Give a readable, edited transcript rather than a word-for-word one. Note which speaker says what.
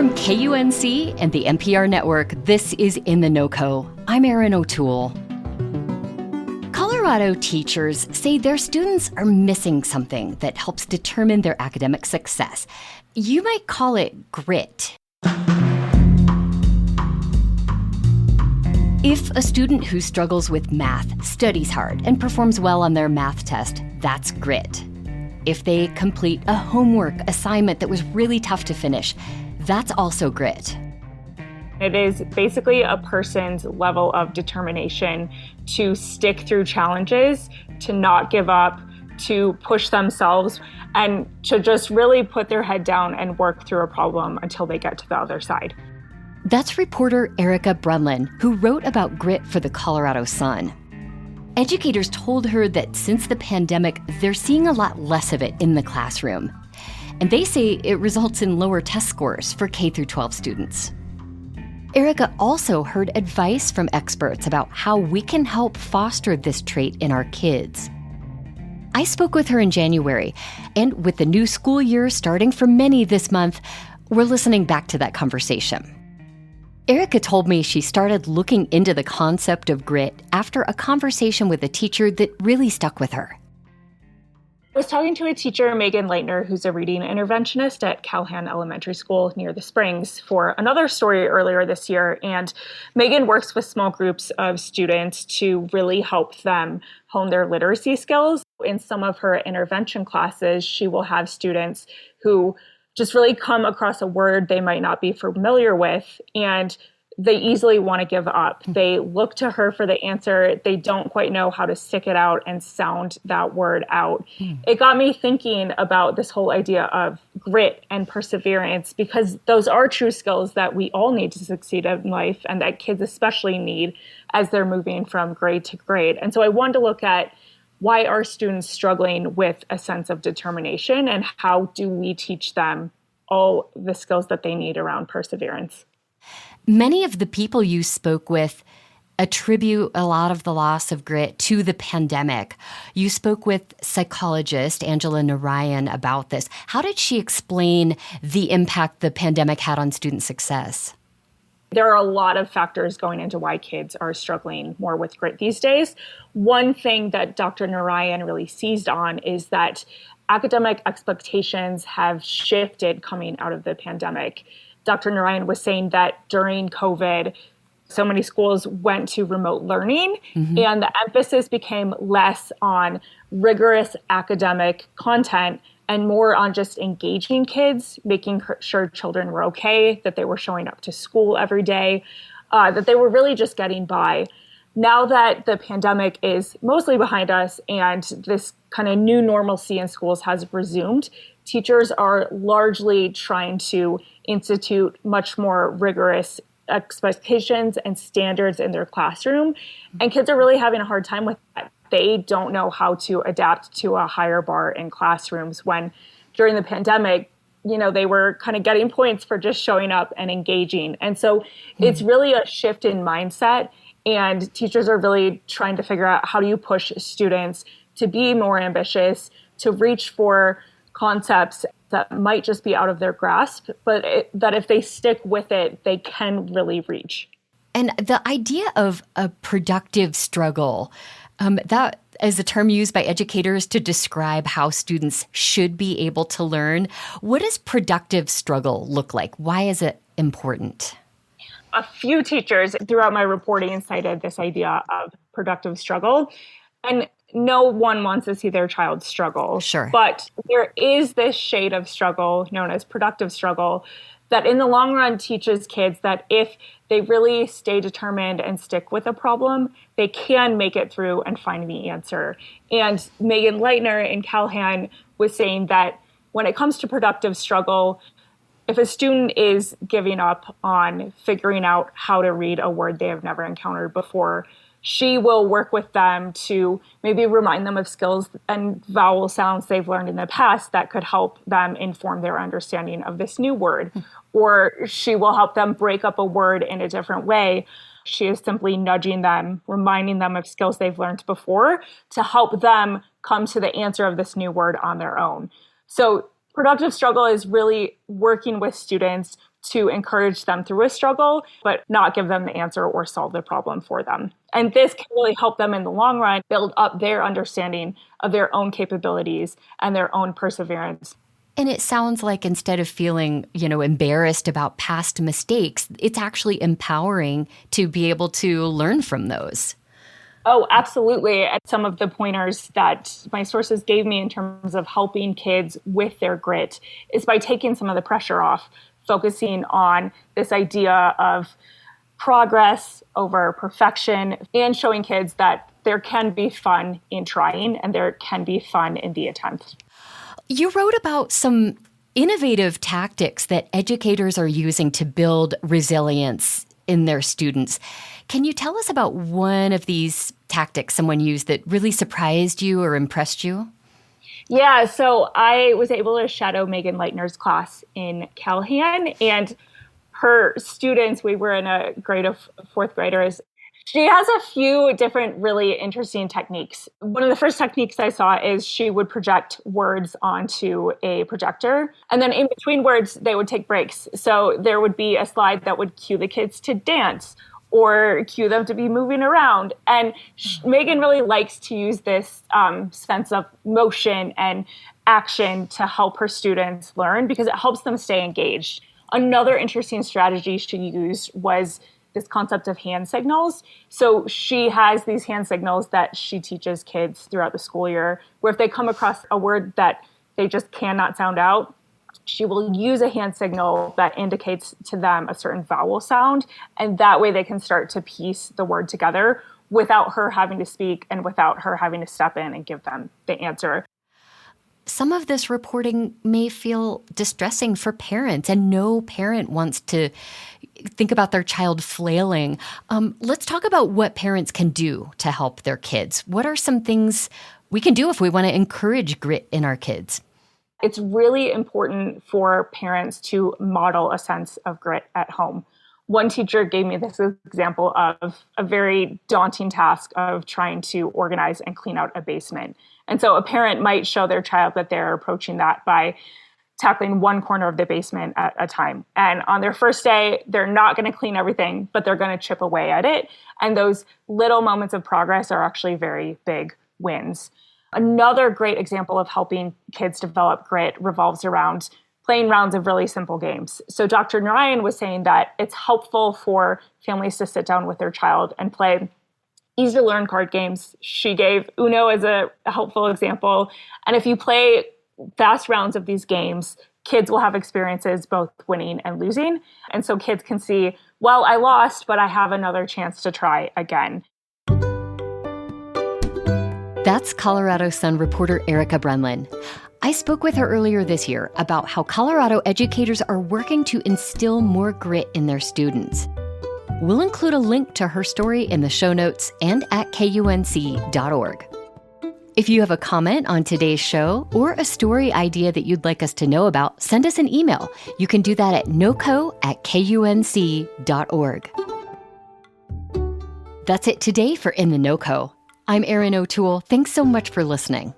Speaker 1: From KUNC and the NPR network, this is In The NoCo. I'm Erin O'Toole. Colorado teachers say their students are missing something that helps determine their academic success. You might call it grit. If a student who struggles with math studies hard and performs well on their math test, that's grit. If they complete a homework assignment that was really tough to finish, that's also grit.
Speaker 2: It is basically a person's level of determination to stick through challenges, to not give up, to push themselves, and to just really put their head down and work through a problem until they get to the other side.
Speaker 1: That's reporter Erica Brunlin, who wrote about grit for the Colorado Sun. Educators told her that since the pandemic, they're seeing a lot less of it in the classroom. And they say it results in lower test scores for K-12 students. Erica also heard advice from experts about how we can help foster this trait in our kids. I spoke with her in January, and with the new school year starting for many this month, we're listening back to that conversation. Erica told me she started looking into the concept of grit after a conversation with a teacher that really stuck with her.
Speaker 2: I was talking to a teacher, Megan Leitner, who's a reading interventionist at Calhan Elementary School near the Springs, for another story earlier this year. And Megan works with small groups of students to really help them hone their literacy skills. In some of her intervention classes, she will have students who just really come across a word they might not be familiar with, and they easily want to give up. They look to her for the answer. They don't quite know how to stick it out and sound that word out. It got me thinking about this whole idea of grit and perseverance, because those are true skills that we all need to succeed in life, and that kids especially need as they're moving from grade to grade. And so I wanted to look at why are students struggling with a sense of determination, and how do we teach them all the skills that they need around perseverance.
Speaker 1: Many of the people you spoke with attribute a lot of the loss of grit to the pandemic. You spoke with psychologist Angela Narayan about this. How did she explain the impact the pandemic had on student success?
Speaker 2: There are a lot of factors going into why kids are struggling more with grit these days. One thing that Dr. Narayan really seized on is that academic expectations have shifted coming out of the pandemic. Dr. Narayan was saying that during COVID, so many schools went to remote learning, and the emphasis became less on rigorous academic content and more on just engaging kids, making sure children were okay, that they were showing up to school every day, that they were really just getting by. Now that the pandemic is mostly behind us and this kind of new normalcy in schools has resumed, teachers are largely trying to institute much more rigorous expectations and standards in their classroom. And kids are really having a hard time with that. They don't know how to adapt to a higher bar in classrooms when during the pandemic, they were kind of getting points for just showing up and engaging. And so it's really a shift in mindset, and teachers are really trying to figure out how do you push students to be more ambitious, to reach for concepts that might just be out of their grasp, but that if they stick with it, they can really reach.
Speaker 1: And the idea of a productive struggle, that is a term used by educators to describe how students should be able to learn. What does productive struggle look like? Why is it important?
Speaker 2: A few teachers throughout my reporting cited this idea of productive struggle. And no one wants to see their child struggle.
Speaker 1: Sure.
Speaker 2: But there is this shade of struggle known as productive struggle that in the long run teaches kids that if they really stay determined and stick with a problem, they can make it through and find the answer. And Megan Leitner in Calhan was saying that when it comes to productive struggle, if a student is giving up on figuring out how to read a word they have never encountered before, she will work with them to maybe remind them of skills and vowel sounds they've learned in the past that could help them inform their understanding of this new word. Or she will help them break up a word in a different way. She is simply nudging them, reminding them of skills they've learned before to help them come to the answer of this new word on their own. So productive struggle is really working with students to encourage them through a struggle, but not give them the answer or solve the problem for them. And this can really help them in the long run build up their understanding of their own capabilities and their own perseverance.
Speaker 1: And it sounds like instead of feeling, embarrassed about past mistakes, it's actually empowering to be able to learn from those.
Speaker 2: Oh, absolutely. Some of the pointers that my sources gave me in terms of helping kids with their grit is by taking some of the pressure off, focusing on this idea of progress over perfection, and showing kids that there can be fun in trying and there can be fun in the attempt.
Speaker 1: You wrote about some innovative tactics that educators are using to build resilience in their students. Can you tell us about one of these tactics someone used that really surprised you or impressed you?
Speaker 2: Yeah, so I was able to shadow Megan Leitner's class in Callahan, and her students, we were in a grade of fourth graders. She has a few different really interesting techniques. One of the first techniques I saw is she would project words onto a projector. And then in between words, they would take breaks. So there would be a slide that would cue the kids to dance or cue them to be moving around. And Megan really likes to use this sense of motion and action to help her students learn because it helps them stay engaged. Another interesting strategy she used was this concept of hand signals. So she has these hand signals that she teaches kids throughout the school year, where if they come across a word that they just cannot sound out, she will use a hand signal that indicates to them a certain vowel sound. And that way they can start to piece the word together without her having to speak and without her having to step in and give them the answer.
Speaker 1: Some of this reporting may feel distressing for parents, and no parent wants to think about their child flailing. Let's talk about what parents can do to help their kids. What are some things we can do if we want to encourage grit in our kids?
Speaker 2: It's really important for parents to model a sense of grit at home. One teacher gave me this example of a very daunting task of trying to organize and clean out a basement. And so a parent might show their child that they're approaching that by tackling one corner of the basement at a time. And on their first day, they're not going to clean everything, but they're going to chip away at it. And those little moments of progress are actually very big wins. Another great example of helping kids develop grit revolves around playing rounds of really simple games. So Dr. Narayan was saying that it's helpful for families to sit down with their child and play easy to learn card games. She gave Uno as a helpful example. And if you play fast rounds of these games, kids will have experiences both winning and losing. And so kids can see, well, I lost, but I have another chance to try again.
Speaker 1: That's Colorado Sun reporter Erica Brunlin. I spoke with her earlier this year about how Colorado educators are working to instill more grit in their students. We'll include a link to her story in the show notes and at KUNC.org. If you have a comment on today's show or a story idea that you'd like us to know about, send us an email. You can do that at noco@KUNC.org. That's it today for In The NoCo. I'm Erin O'Toole. Thanks so much for listening.